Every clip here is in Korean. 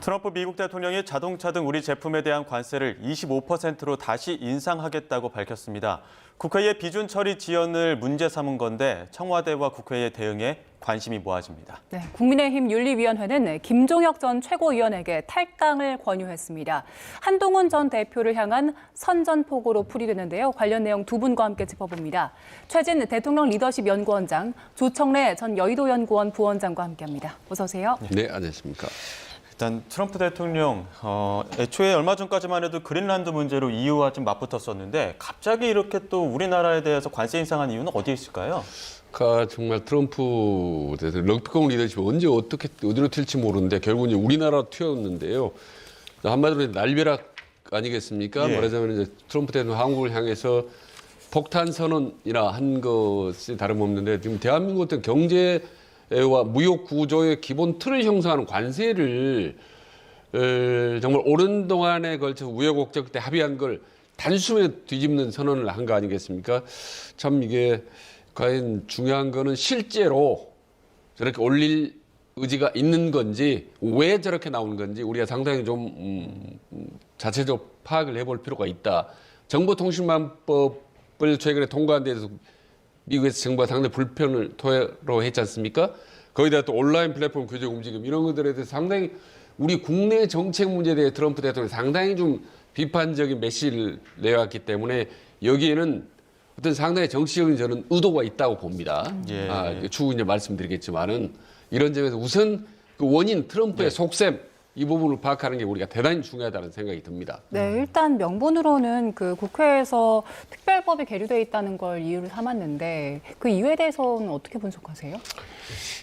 트럼프 미국 대통령이 자동차 등 우리 제품에 대한 관세를 25%로 다시 인상하겠다고 밝혔습니다. 국회의 비준 처리 지연을 문제 삼은 건데 청와대와 국회의 대응에 관심이 모아집니다. 네, 국민의힘 윤리위원회는 김종혁 전 최고위원에게 탈당을 권유했습니다. 한동훈 전 대표를 향한 선전포고로 풀이되는데요. 관련 내용 두 분과 함께 짚어봅니다. 최진 대통령 리더십 연구원장, 조청래 전 여의도 연구원 부원장과 함께합니다. 어서 오세요. 네, 안녕하십니까. 일단 트럼프 대통령 애초에 얼마 전까지만 해도 그린란드 문제로 EU와 좀 맞붙었었는데 갑자기 이렇게 또 우리나라에 대해서 관세 인상한 이유는 어디에 있을까요? 정말 트럼프 대통령 럭비공 리더십이 언제 어떻게 어디로 튈지 모르는데 결국 이제 우리나라로 튀었는데요. 한마디로 날벼락 아니겠습니까? 예. 말하자면 이제 트럼프 대통령 한국을 향해서 폭탄 선언이나 한 것이 다름없는데 지금 대한민국 어떤 경제와 무역 구조의 기본 틀을 형성하는 관세를 정말 오랜 동안에 걸쳐서 우여곡절 때 합의한 걸 단숨에 뒤집는 선언을 한 거 아니겠습니까? 참 이게 과연 중요한 거는 실제로 저렇게 올릴 의지가 있는 건지 왜 저렇게 나오는 건지 우리가 상당히 좀 자체적으로 파악을 해볼 필요가 있다. 정보통신망법을 최근에 통과한 데 대해서 미국에서 정부가 상당히 불편을 토로했지 않습니까? 거기다 또 온라인 플랫폼 규제 움직임 이런 것들에 대해서 상당히 우리 국내 정책 문제에 대해 트럼프 대통령이 상당히 좀 비판적인 메시지를 내왔기 때문에 여기에는 어떤 상당히 정치적인 저는 의도가 있다고 봅니다. 예. 추후 이제 말씀드리겠지만은 이런 점에서 우선 그 원인 트럼프의 속셈 이 부분을 파악하는 게 우리가 대단히 중요하다는 생각이 듭니다. 네, 일단 명분으로는 그 국회에서 특별법이 계류돼 있다는 걸 이유를 삼았는데 그 이유에 대해서는 어떻게 분석하세요?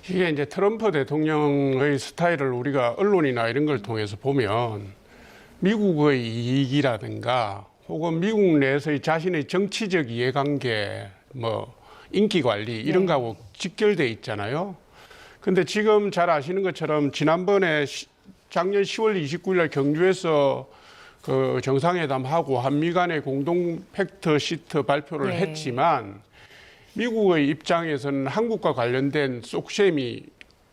이게 이제 트럼프 대통령의 스타일을 우리가 언론이나 이런 걸 통해서 보면 미국의 이익이라든가 혹은 미국 내에서의 자신의 정치적 이해관계, 인기 관리 이런 거하고 직결돼 있잖아요. 근데 지금 잘 아시는 것처럼 지난번에 작년 10월 29일 날 경주에서 그 정상회담하고 한미 간의 공동 팩트 시트 발표를 했지만 미국의 입장에서는 한국과 관련된 속셈이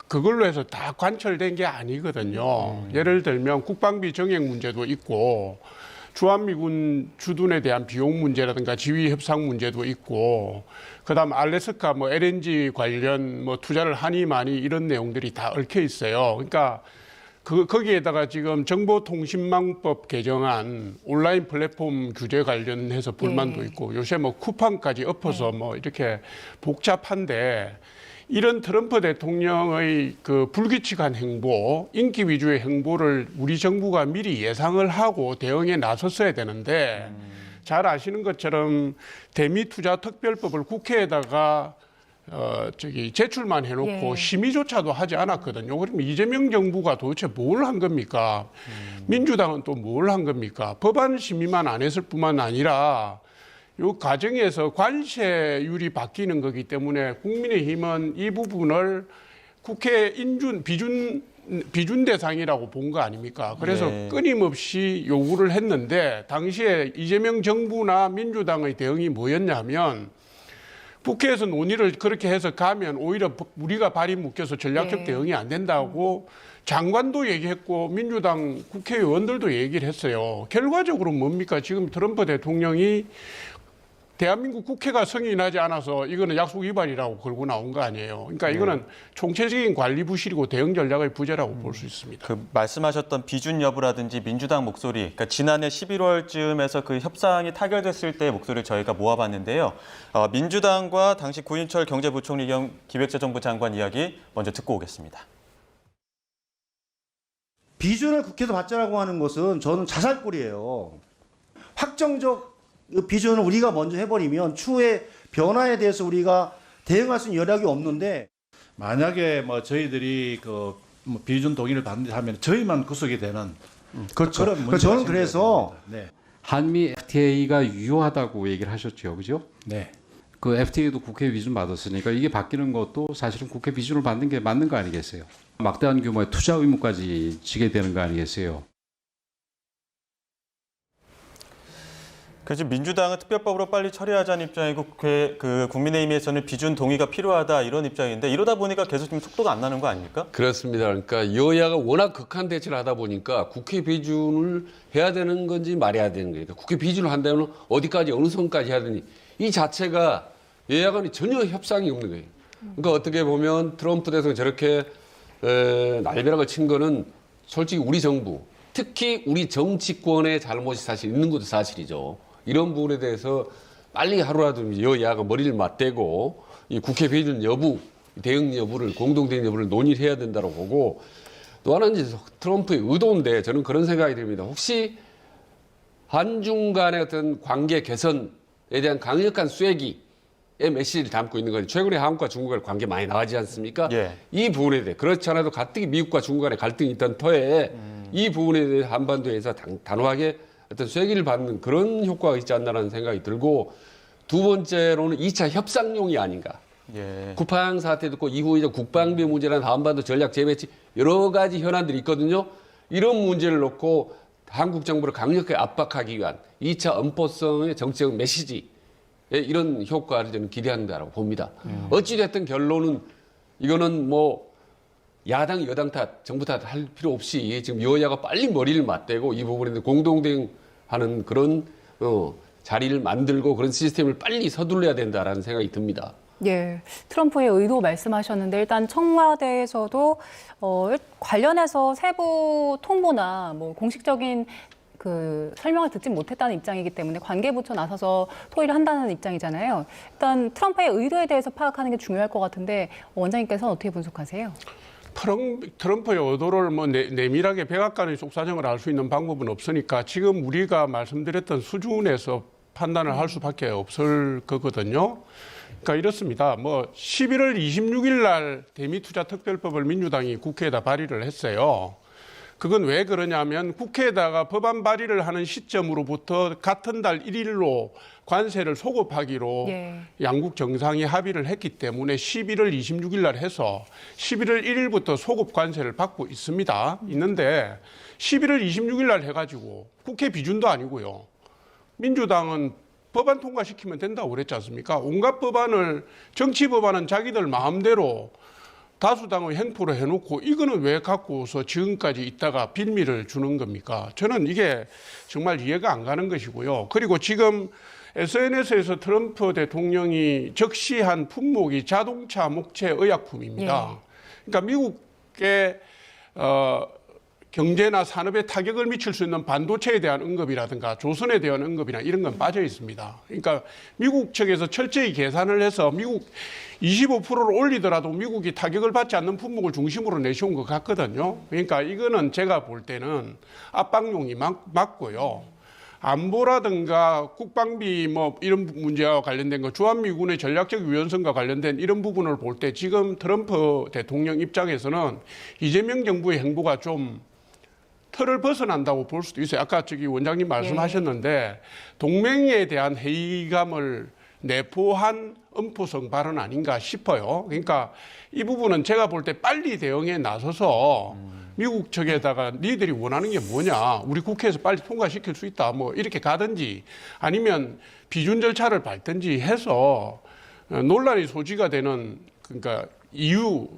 그걸로 해서 다 관철된 게 아니거든요. 예를 들면 국방비 정액 문제도 있고 주한미군 주둔에 대한 비용 문제라든가 지휘 협상 문제도 있고 그다음 알래스카 LNG 관련 투자를 하니 많이 이런 내용들이 다 얽혀 있어요. 그러니까 거기에다가 지금 정보통신망법 개정안 온라인 플랫폼 규제 관련해서 불만도 있고 요새 쿠팡까지 엎어서 이렇게 복잡한데 이런 트럼프 대통령의 그 불규칙한 행보, 인기 위주의 행보를 우리 정부가 미리 예상을 하고 대응에 나섰어야 되는데 잘 아시는 것처럼 대미투자특별법을 국회에다가 제출만 해놓고 심의조차도 하지 않았거든요. 그럼 이재명 정부가 도대체 뭘 한 겁니까? 민주당은 또 뭘 한 겁니까? 법안 심의만 안 했을 뿐만 아니라 이 과정에서 관세율이 바뀌는 거기 때문에 국민의힘은 이 부분을 국회 비준 대상이라고 본 거 아닙니까? 그래서 끊임없이 요구를 했는데 당시에 이재명 정부나 민주당의 대응이 뭐였냐면 국회에서 논의를 그렇게 해서 가면 오히려 우리가 발이 묶여서 전략적 대응이 안 된다고 장관도 얘기했고 민주당 국회의원들도 얘기를 했어요. 결과적으로 뭡니까? 지금 트럼프 대통령이 대한민국 국회가 승인하지 않아서 이거는 약속 위반이라고 걸고 나온 거 아니에요. 그러니까 이거는 총체적인 관리 부실이고 대응 전략의 부재라고 볼 수 있습니다. 그 말씀하셨던 비준 여부라든지 민주당 목소리, 그러니까 지난해 11월쯤에서 그 협상이 타결됐을 때의 목소리를 저희가 모아봤는데요. 민주당과 당시 구인철 경제부총리 겸 기획재정부 장관 이야기 먼저 듣고 오겠습니다. 비준을 국회에서 받자라고 하는 것은 저는 자살골이에요. 확정적 비준을 우리가 먼저 해버리면 추후에 변화에 대해서 우리가 대응할 수 있는 여력이 없는데 만약에 저희들이 비준 동의를 반대하면 저희만 구속이 되는 그렇죠. 그런 문제가 저는 그래서 한미 FTA가 유효하다고 얘기를 하셨죠, 그죠? 네. 그 FTA도 국회 비준 받았으니까 이게 바뀌는 것도 사실은 국회 비준을 받는 게 맞는 거 아니겠어요? 막대한 규모의 투자 의무까지 지게 되는 거 아니겠어요? 그래서 민주당은 특별법으로 빨리 처리하자는 입장이고 그 국민의힘에서는 비준 동의가 필요하다 이런 입장인데 이러다 보니까 계속 좀 속도가 안 나는 거 아닙니까? 그렇습니다. 그러니까 여야가 워낙 극한 대치를 하다 보니까 국회 비준을 해야 되는 건지 말해야 되는 거니까 국회 비준을 한다면 어디까지 어느 선까지 해야 되니 이 자체가 여야 간에 전혀 협상이 없는 거예요. 그러니까 어떻게 보면 트럼프 대통령이 저렇게 날벼락을 친 거는 솔직히 우리 정부 특히 우리 정치권의 잘못이 사실 있는 것도 사실이죠. 이런 부분에 대해서 빨리 하루라도 여야가 머리를 맞대고 이 국회 비준 여부, 대응 여부를 공동 대응 여부를 논의를 해야 된다고 보고 또 하나는 이제 트럼프의 의도인데 저는 그런 생각이 듭니다. 혹시 한중 간의 어떤 관계 개선에 대한 강력한 쐐기의 메시지를 담고 있는 건 최근에 한국과 중국 간의 관계 많이 나가지 않습니까? 예. 이 부분에 대해 그렇지 않아도 가뜩이 미국과 중국 간의 갈등이 있던 터에 이 부분에 대해 한반도에서 단호하게 어떤 쐐기를 받는 그런 효과가 있지 않나라는 생각이 들고 두 번째로는 2차 협상용이 아닌가. 예. 쿠팡 사태 듣고 이후에 이제 국방비 문제나 한반도 전략 재배치 여러 가지 현안들이 있거든요. 이런 문제를 놓고 한국 정부를 강력하게 압박하기 위한 2차 엄포성의 정치적 메시지 이런 효과를 저는 기대한다고 봅니다. 어찌됐든 결론은 이거는 뭐 야당, 여당 탓, 정부 탓 할 필요 없이 지금 여야가 빨리 머리를 맞대고 이 부분에 공동 대응하는 그런 자리를 만들고 그런 시스템을 빨리 서둘러야 된다라는 생각이 듭니다. 예, 트럼프의 의도 말씀하셨는데 일단 청와대에서도 관련해서 세부 통보나 뭐 공식적인 그 설명을 듣지 못했다는 입장이기 때문에 관계부처 나서서 토의를 한다는 입장이잖아요. 일단 트럼프의 의도에 대해서 파악하는 게 중요할 것 같은데 원장님께서는 어떻게 분석하세요? 트럼프의 의도를 뭐 내밀하게 백악관의 속사정을 알 수 있는 방법은 없으니까 지금 우리가 말씀드렸던 수준에서 판단을 할 수밖에 없을 거거든요. 그러니까 이렇습니다. 뭐 11월 26일 날 대미투자특별법을 민주당이 국회에다 발의를 했어요. 그건 왜 그러냐면 국회에다가 법안 발의를 하는 시점으로부터 같은 달 1일로 관세를 소급하기로 양국 정상이 합의를 했기 때문에 11월 26일 날 해서 11월 1일부터 소급 관세를 받고 있는데 11월 26일 날 해가지고 국회 비준도 아니고요. 민주당은 법안 통과시키면 된다고 그랬지 않습니까? 온갖 법안을 정치 법안은 자기들 마음대로 다수당의 행포로 해놓고 이거는 왜 갖고서 지금까지 있다가 빌미를 주는 겁니까? 저는 이게 정말 이해가 안 가는 것이고요. 그리고 지금 SNS에서 트럼프 대통령이 적시한 품목이 자동차, 목체, 의약품입니다. 그러니까 미국의 경제나 산업에 타격을 미칠 수 있는 반도체에 대한 언급이라든가 조선에 대한 언급이나 이런 건 빠져 있습니다. 그러니까 미국 측에서 철저히 계산을 해서 미국 25%를 올리더라도 미국이 타격을 받지 않는 품목을 중심으로 내세운 것 같거든요. 그러니까 이거는 제가 볼 때는 압박용이 맞고요. 안보라든가 국방비 뭐 이런 문제와 관련된 거, 주한미군의 전략적 유연성과 관련된 이런 부분을 볼 때 지금 트럼프 대통령 입장에서는 이재명 정부의 행보가 좀 틀을 벗어난다고 볼 수도 있어요. 아까 저기 원장님 말씀하셨는데 동맹에 대한 회의감을 내포한 엄포성 발언 아닌가 싶어요. 그러니까 이 부분은 제가 볼 때 빨리 대응에 나서서 미국 측에다가 니들이 원하는 게 뭐냐, 우리 국회에서 빨리 통과시킬 수 있다, 뭐 이렇게 가든지 아니면 비준 절차를 밟든지 해서 논란의 소지가 되는 그러니까 이유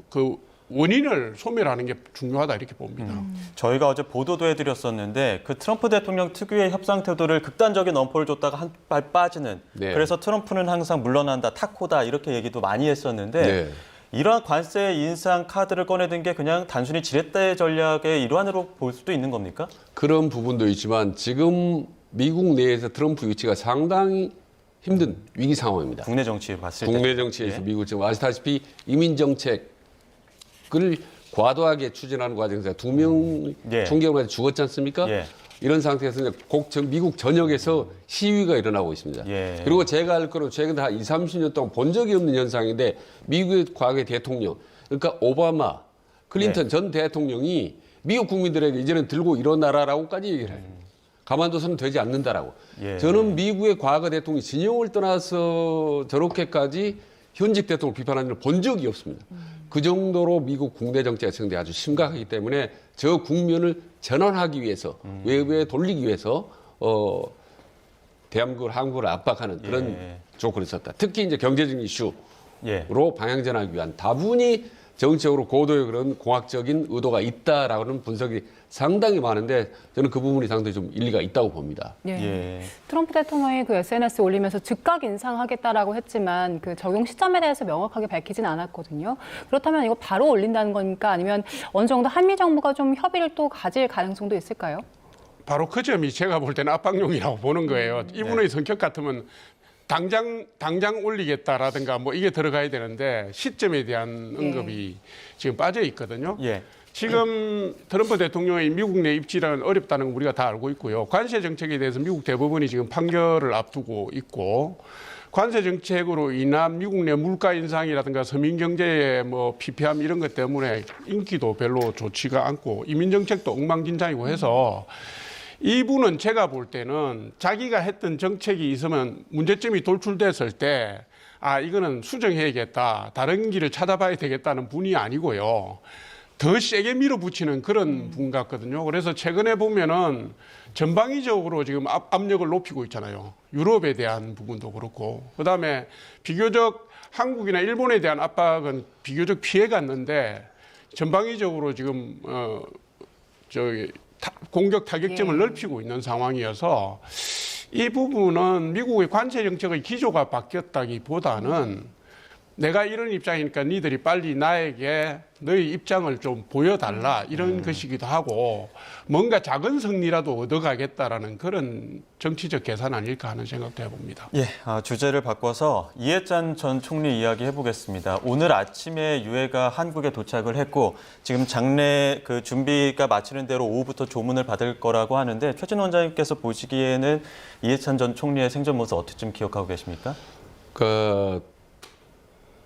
원인을 소멸하는 게 중요하다 이렇게 봅니다. 저희가 어제 보도도 해드렸었는데 그 트럼프 대통령 특유의 협상 태도를 극단적인 엄포를 줬다가 한 발 빠지는 그래서 트럼프는 항상 물러난다, 타코다 이렇게 얘기도 많이 했었는데 이러한 관세 인상 카드를 꺼내든 게 그냥 단순히 지렛대 전략의 일환으로 볼 수도 있는 겁니까? 그런 부분도 있지만 지금 미국 내에서 트럼프 위치가 상당히 힘든 위기 상황입니다. 국내 정치 봤을 때. 국내 정치에서 미국 지금 아시다시피 이민 정책을 과도하게 추진하는 과정에서 2명 총경까지 죽었지 않습니까? 이런 상태에서 미국 전역에서 시위가 일어나고 있습니다. 그리고 제가 알 거로 최근 한 20, 30년 동안 본 적이 없는 현상인데 미국의 과거의 대통령, 그러니까 오바마, 클린턴 전 대통령이 미국 국민들에게 이제는 들고 일어나라라고까지 얘기를 해요. 가만둬서는 되지 않는다라고. 저는 미국의 과거 대통령이 진영을 떠나서 저렇게까지 현직 대통령을 비판하는 걸 본 적이 없습니다. 그 정도로 미국 국내 정치가 지금 아주 심각하기 때문에 저 국면을 전환하기 위해서 외부에 돌리기 위해서 대한민국을 한국을 압박하는 그런 예. 조건이 있었다. 특히 이제 경제적인 이슈로 예. 방향전하기 위한 다분히 정치적으로 고도의 그런 공학적인 의도가 있다라는 분석이 상당히 많은데 저는 그 부분이 상당히 좀 일리가 있다고 봅니다. 예. 예. 트럼프 대통령이 그 SNS 올리면서 즉각 인상하겠다라고 했지만 그 적용 시점에 대해서 명확하게 밝히진 않았거든요. 그렇다면 이거 바로 올린다는 겁니까? 아니면 어느 정도 한미 정부가 좀 협의를 또 가질 가능성도 있을까요? 바로 그 점이 제가 볼 때는 압박용이라고 보는 거예요. 이분의 성격 같으면 당장 올리겠다라든가 뭐 이게 들어가야 되는데 시점에 대한 언급이 지금 빠져 있거든요. 예. 지금 트럼프 대통령의 미국 내 입지는 어렵다는 거 우리가 다 알고 있고요. 관세 정책에 대해서 미국 대법원이 지금 판결을 앞두고 있고 관세 정책으로 인한 미국 내 물가 인상이라든가 서민 경제의 뭐 피폐함 이런 것 때문에 인기도 별로 좋지가 않고 이민 정책도 엉망진창이고 해서 이분은 제가 볼 때는 자기가 했던 정책이 있으면 문제점이 돌출됐을 때 이거는 수정해야겠다. 다른 길을 찾아봐야 되겠다는 분이 아니고요. 더 세게 밀어붙이는 그런 분 같거든요. 그래서 최근에 보면은 전방위적으로 지금 압력을 높이고 있잖아요. 유럽에 대한 부분도 그렇고. 그다음에 비교적 한국이나 일본에 대한 압박은 비교적 피해갔는데 전방위적으로 지금 공격 타격점을 넓히고 있는 상황이어서 이 부분은 미국의 관세 정책의 기조가 바뀌었다기보다는 내가 이런 입장이니까 니들이 빨리 나에게 너희 입장을 좀 보여달라 이런 것이기도 하고 뭔가 작은 승리라도 얻어가겠다라는 그런 정치적 계산 아닐까 하는 생각도 해봅니다. 예, 주제를 바꿔서 이해찬 전 총리 이야기 해보겠습니다. 오늘 아침에 유해가 한국에 도착을 했고 지금 장례 그 준비가 마치는 대로 오후부터 조문을 받을 거라고 하는데 최진 원장님께서 보시기에는 이해찬 전 총리의 생전 모습 어떻게 좀 기억하고 계십니까?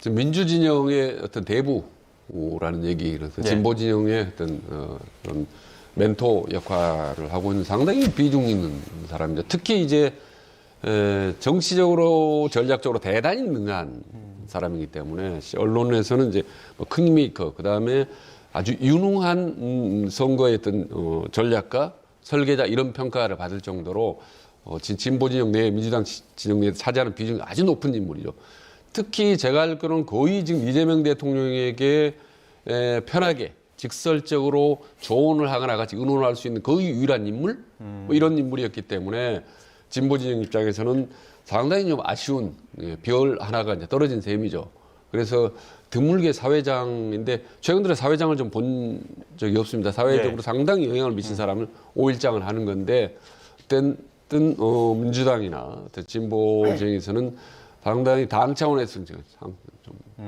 민주 진영의 어떤 대부라는 얘기, 그래서 진보 진영의 어떤 그런 멘토 역할을 하고 있는 상당히 비중 있는 사람입니다. 특히 이제 정치적으로 전략적으로 대단히 능한 사람이기 때문에 언론에서는 이제 큰 힘이 있고 그다음에 아주 유능한 선거의 어떤 전략가, 설계자 이런 평가를 받을 정도로 진보 진영 내 민주당 진영 내에 차지하는 비중이 아주 높은 인물이죠. 특히 제가 알기로는 거의 지금 이재명 대통령에게 편하게 직설적으로 조언을 하거나 같이 의논을 할 수 있는 거의 유일한 인물? 뭐 이런 인물이었기 때문에 진보 진영 입장에서는 상당히 좀 아쉬운 별 하나가 이제 떨어진 셈이죠. 그래서 드물게 사회장인데 최근 들어 사회장을 좀 본 적이 없습니다. 사회적으로 상당히 영향을 미친 사람을 5일장을 하는 건데 어떤 민주당이나 진보 진영에서는 상당히 당 차원에서 좀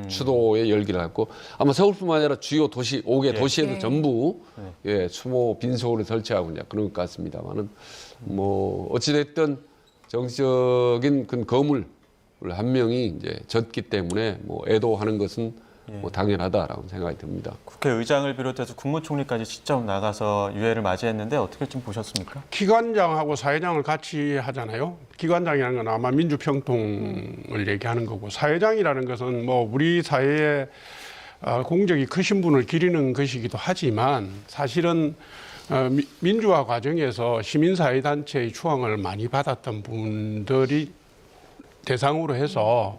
추도의 열기를 갖고 아마 서울뿐만 아니라 주요 도시 5개 도시에도 전부 추모 빈소를 설치하고 이제 그런 것 같습니다만은 뭐 어찌됐든 정치적인 그 거물 한 명이 이제 졌기 때문에 뭐 애도하는 것은 뭐 당연하다라고 생각이 듭니다. 국회의장을 비롯해서 국무총리까지 직접 나가서 유해를 맞이했는데 어떻게 좀 보셨습니까? 기관장하고 사회장을 같이 하잖아요. 기관장이라는 건 아마 민주평통을 얘기하는 거고 사회장이라는 것은 뭐 우리 사회에 공적이 크신 분을 기리는 것이기도 하지만 사실은 민주화 과정에서 시민사회단체의 추앙을 많이 받았던 분들이 대상으로 해서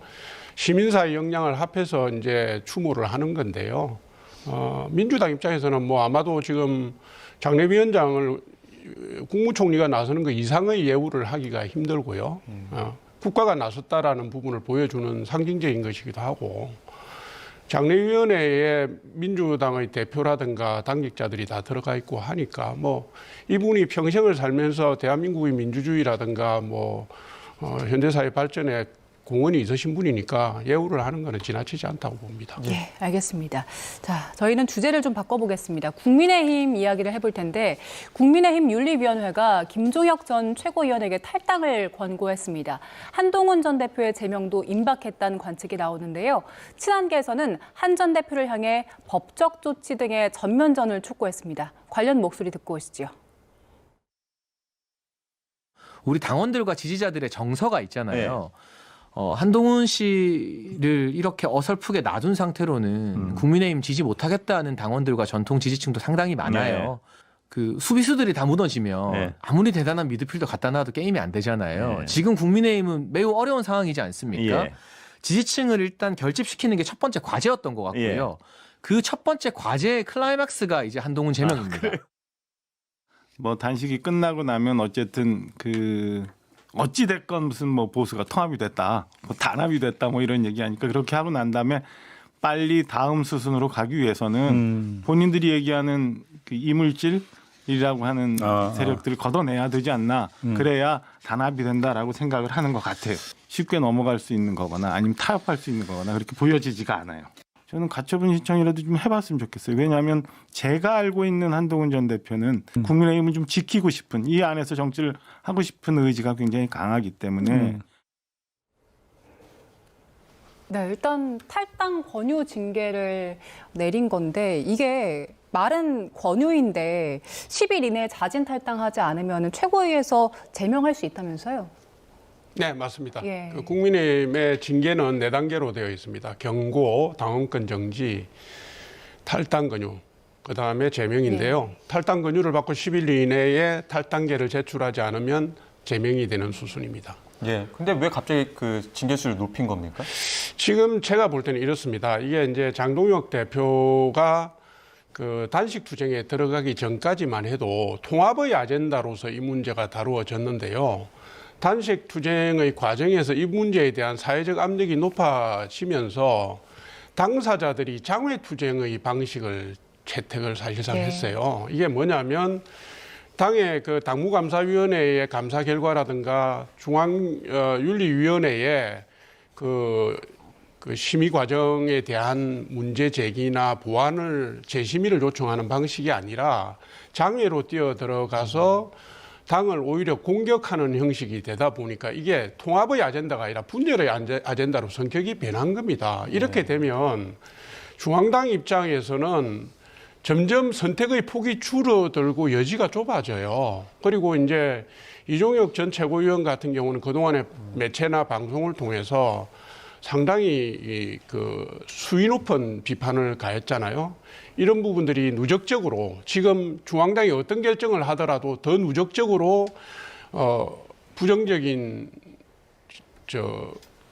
시민사회 역량을 합해서 이제 추모를 하는 건데요. 민주당 입장에서는 뭐 아마도 지금 장례위원장을 국무총리가 나서는 그 이상의 예우를 하기가 힘들고요. 국가가 나섰다라는 부분을 보여주는 상징적인 것이기도 하고 장례위원회에 민주당의 대표라든가 당직자들이 다 들어가 있고 하니까 뭐 이분이 평생을 살면서 대한민국의 민주주의라든가 뭐 현대사회 발전에 공헌이 있으신 분이니까 예우를 하는 것은 지나치지 않다고 봅니다. 예, 알겠습니다. 자, 저희는 주제를 좀 바꿔보겠습니다. 국민의힘 이야기를 해볼 텐데 국민의힘 윤리위원회가 김종혁 전 최고위원에게 탈당을 권고했습니다. 한동훈 전 대표의 제명도 임박했다는 관측이 나오는데요. 친한계에서는 한 전 대표를 향해 법적 조치 등의 전면전을 촉구했습니다. 관련 목소리 듣고 오시죠. 우리 당원들과 지지자들의 정서가 있잖아요. 한동훈 씨를 이렇게 어설프게 놔둔 상태로는 국민의힘 지지 못하겠다는 당원들과 전통 지지층도 상당히 많아요. 그 수비수들이 다 무너지면 네. 아무리 대단한 미드필더 갖다 놔도 게임이 안 되잖아요. 네. 지금 국민의힘은 매우 어려운 상황이지 않습니까? 예. 지지층을 일단 결집시키는 게 첫 번째 과제였던 것 같고요. 그 첫 번째 과제의 클라이맥스가 이제 한동훈 제명입니다. 뭐 단식이 끝나고 나면 어쨌든 그 어찌 됐건 무슨 뭐 보수가 통합이 됐다, 뭐 단합이 됐다, 뭐 이런 얘기하니까 그렇게 하고 난 다음에 빨리 다음 수순으로 가기 위해서는 본인들이 얘기하는 그 이물질이라고 하는 세력들을 걷어내야 되지 않나. 그래야 단합이 된다라고 생각을 하는 것 같아요. 쉽게 넘어갈 수 있는 거거나 아니면 타협할 수 있는 거거나 그렇게 보여지지가 않아요. 저는 가처분 신청이라도 좀 해봤으면 좋겠어요. 왜냐하면 제가 알고 있는 한동훈 전 대표는 국민의힘을 좀 지키고 싶은, 이 안에서 정치를 하고 싶은 의지가 굉장히 강하기 때문에 네, 일단 탈당 권유 징계를 내린 건데 이게 말은 권유인데 10일 이내에 자진 탈당하지 않으면 최고위에서 제명할 수 있다면서요? 네, 맞습니다. 예. 그 국민의힘의 징계는 4단계로 되어 있습니다. 경고, 당원권 정지, 탈당 권유, 그다음에 제명인데요. 탈당 권유를 받고 10일 이내에 탈당계를 제출하지 않으면 제명이 되는 수순입니다. 예. 근데 왜 갑자기 그 징계수를 높인 겁니까? 지금 제가 볼 때는 이렇습니다. 이게 이제 장동혁 대표가 그 단식 투쟁에 들어가기 전까지만 해도 통합의 아젠다로서 이 문제가 다루어졌는데요. 단식 투쟁의 과정에서 이 문제에 대한 사회적 압력이 높아지면서 당사자들이 장외 투쟁의 방식을 채택을 사실상 네. 했어요. 이게 뭐냐면 당의 그 당무감사위원회의 감사 결과라든가 중앙윤리위원회의 그 심의 과정에 대한 문제 제기나 보완을 재심의를 요청하는 방식이 아니라 장외로 뛰어들어가서 당을 오히려 공격하는 형식이 되다 보니까 이게 통합의 아젠다가 아니라 분열의 아젠다로 성격이 변한 겁니다. 이렇게 되면 중앙당 입장에서는 점점 선택의 폭이 줄어들고 여지가 좁아져요. 그리고 이제 이종혁 전 최고위원 같은 경우는 그동안에 매체나 방송을 통해서 상당히 그 수위 높은 비판을 가했잖아요. 이런 부분들이 누적적으로 지금 중앙당이 어떤 결정을 하더라도 더 누적적으로 부정적인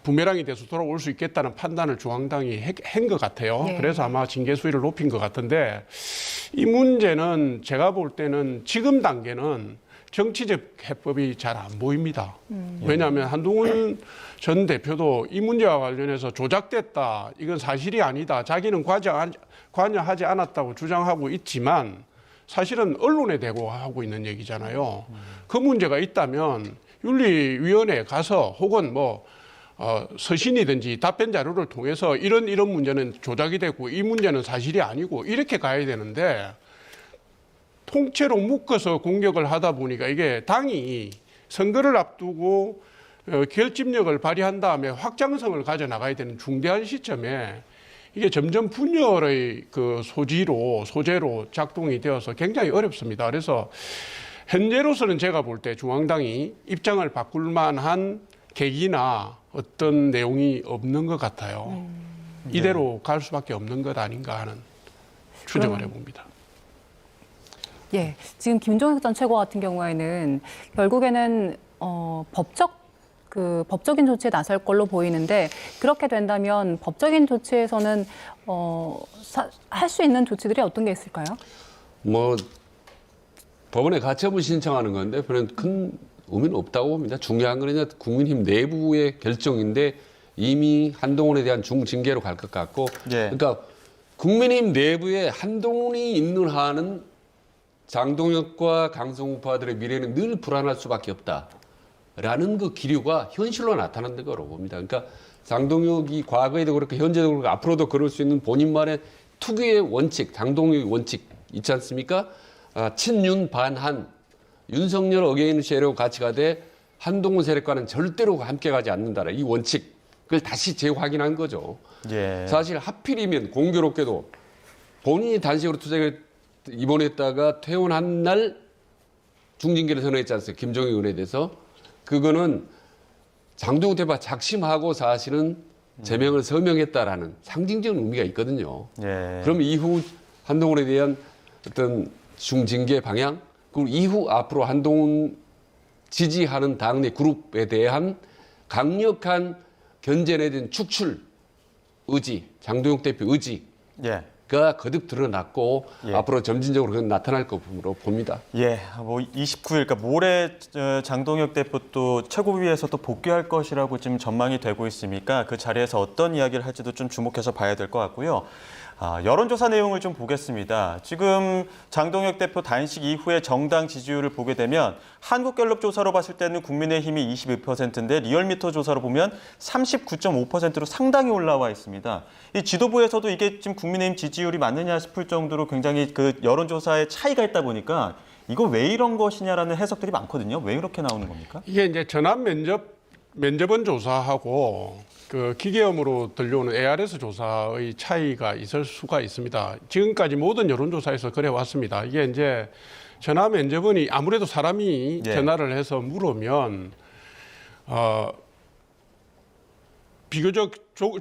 부메랑이 돼서 돌아올 수 있겠다는 판단을 중앙당이 한 것 같아요. 네. 그래서 아마 징계 수위를 높인 것 같은데 이 문제는 제가 볼 때는 지금 단계는 정치적 해법이 잘 안 보입니다. 왜냐하면 한동훈 전 대표도 이 문제와 관련해서 조작됐다, 이건 사실이 아니다, 자기는 관여하지 않았다고 주장하고 있지만 사실은 언론에 대고 하고 있는 얘기잖아요. 그 문제가 있다면 윤리위원회에 가서 혹은 서신이든지 답변 자료를 통해서 이런 문제는 조작이 됐고 이 문제는 사실이 아니고 이렇게 가야 되는데 통째로 묶어서 공격을 하다 보니까 이게 당이 선거를 앞두고 결집력을 발휘한 다음에 확장성을 가져나가야 되는 중대한 시점에 이게 점점 분열의 그 소재로 작동이 되어서 굉장히 어렵습니다. 그래서 현재로서는 제가 볼 때 중앙당이 입장을 바꿀 만한 계기나 어떤 내용이 없는 것 같아요. 이대로 갈 수밖에 없는 것 아닌가 하는 추정을 해봅니다. 예, 지금 김종혁 전 최고 같은 경우에는 결국에는 법적인 조치에 나설 걸로 보이는데 그렇게 된다면 법적인 조치에서는 할 수 있는 조치들이 어떤 게 있을까요? 법원에 가처분 신청하는 건데 별로 큰 의미는 없다고 봅니다. 중요한 건 그냥 국민힘 내부의 결정인데 이미 한동훈에 대한 중징계로 갈 것 같고, 예. 그러니까 국민힘 내부에 한동훈이 있는 한은 장동혁과 강성우파들의 미래는 늘 불안할 수밖에 없다라는 그 기류가 현실로 나타난다는 거라고 봅니다. 그러니까 장동혁이 과거에도 그렇고 현재도 그렇고 앞으로도 그럴 수 있는 본인만의 특유의 원칙, 장동혁의 원칙 있지 않습니까? 친윤 반한, 윤석열 어게인 세력 같이 가되 한동훈 세력과는 절대로 함께 가지 않는다라 이 원칙을 다시 재확인한 거죠. 예. 사실 하필이면 공교롭게도 본인이 단식으로 투쟁을 입원했다가 퇴원한 날 중징계를 선언했지 않습니까? 김종인 의원에 대해서. 그거는 장동혁 대표가 작심하고 사실은 제명을 서명했다라는 상징적인 의미가 있거든요. 예. 그럼 이후 한동훈에 대한 어떤 중징계 방향, 그리고 이후 앞으로 한동훈 지지하는 당내 그룹에 대한 강력한 견제 내지는 축출 의지, 장동혁 대표 의지가 예. 거듭 드러났고 예. 앞으로 점진적으로 그건 나타날 것으로 봅니다. 예, 뭐 29일, 그러니까 모레 장동혁 대표 또 최고위에서 또 복귀할 것이라고 지금 전망이 되고 있으니까 그 자리에서 어떤 이야기를 할지도 좀 주목해서 봐야 될 것 같고요. 여론조사 내용을 좀 보겠습니다. 지금 장동혁 대표 단식 이후에 정당 지지율을 보게 되면 한국갤럽 조사로 봤을 때는 국민의힘이 22%인데 리얼미터 조사로 보면 39.5%로 상당히 올라와 있습니다. 이 지도부에서도 이게 지금 국민의힘 지지율이 맞느냐 싶을 정도로 굉장히 그 여론조사에 차이가 있다 보니까 이거 왜 이런 것이냐라는 해석들이 많거든요. 왜 이렇게 나오는 겁니까? 이게 이제 전환 면접원 조사하고 그 기계음으로 들려오는 ARS 조사의 차이가 있을 수가 있습니다. 지금까지 모든 여론조사에서 그래 왔습니다. 이게 이제 전화 면접원이 아무래도 사람이 예. 전화를 해서 물으면 비교적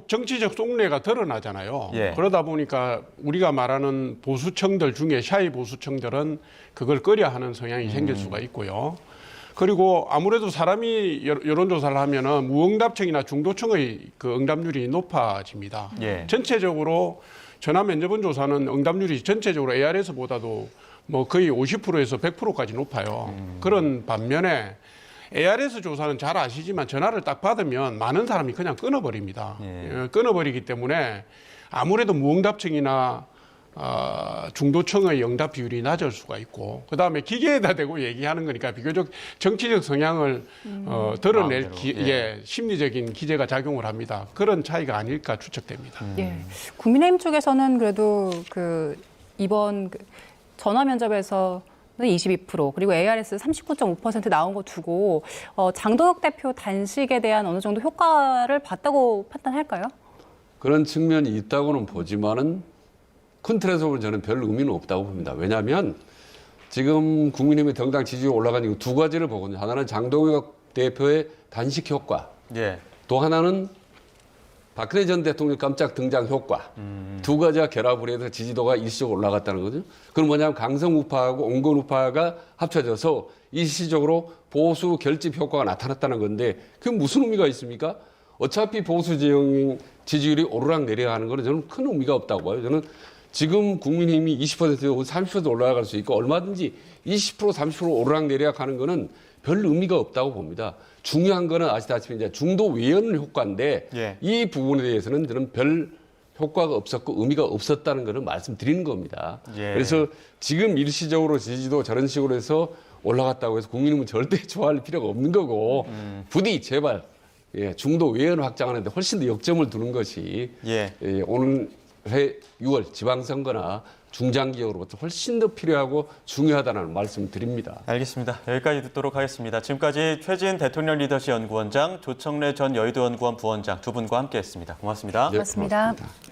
정치적 속내가 드러나잖아요. 예. 그러다 보니까 우리가 말하는 보수층들 중에 샤이 보수층들은 그걸 꺼려하는 성향이 생길 수가 있고요. 그리고 아무래도 사람이 여론조사를 하면은 무응답층이나 중도층의 그 응답률이 높아집니다. 예. 전체적으로 전화 면접원 조사는 응답률이 전체적으로 ARS보다도 뭐 거의 50%에서 100%까지 높아요. 그런 반면에 ARS 조사는 잘 아시지만 전화를 딱 받으면 많은 사람이 그냥 끊어버립니다. 예. 끊어버리기 때문에 아무래도 무응답층이나 중도층의 응답 비율이 낮을 수가 있고 그다음에 기계에다 대고 얘기하는 거니까 비교적 정치적 성향을 드러낼 마음대로, 예, 심리적인 기제가 작용을 합니다. 그런 차이가 아닐까 추측됩니다. 예. 국민의힘 쪽에서는 그래도 그 이번 전화 면접에서 22% 그리고 ARS 39.5% 나온 거 두고 장동혁 대표 단식에 대한 어느 정도 효과를 봤다고 판단할까요? 그런 측면이 있다고는 보지만은 큰 틀에서 보면 저는 별 의미는 없다고 봅니다. 왜냐하면 지금 국민의힘의 정당 지지율이 올라간 이유 두 가지를 보거든요. 하나는 장동혁 대표의 단식 효과, 예. 또 하나는 박근혜 전 대통령 깜짝 등장 효과. 두 가지가 결합을 해서 지지도가 일시적으로 올라갔다는 거죠. 그건 뭐냐면 강성 우파하고 온건 우파가 합쳐져서 일시적으로 보수 결집 효과가 나타났다는 건데 그게 무슨 의미가 있습니까? 어차피 보수 지형 지지율이 오르락 내려가는 거는 저는 큰 의미가 없다고 봐요. 저는 지금 국민의힘이 20% 30% 올라갈 수 있고 얼마든지 20% 30% 오르락 내리락 하는 거는 별 의미가 없다고 봅니다. 중요한 거는 아시다시피 이제 중도 외연 효과인데 예. 이 부분에 대해서는 저는 별 효과가 없었고 의미가 없었다는 거는 말씀드리는 겁니다. 예. 그래서 지금 일시적으로 지지도 저런 식으로 해서 올라갔다고 해서 국민의힘은 절대 좋아할 필요가 없는 거고 부디 제발 중도 외연 확장하는 데 훨씬 더 역점을 두는 것이 예. 오늘 해 6월 지방선거나 중장기적으로부터 훨씬 더 필요하고 중요하다는 말씀을 드립니다. 알겠습니다. 여기까지 듣도록 하겠습니다. 지금까지 최진 대통령 리더십 연구원장, 조청래 전 여의도 연구원 부원장 두 분과 함께했습니다. 고맙습니다. 네, 고맙습니다. 고맙습니다.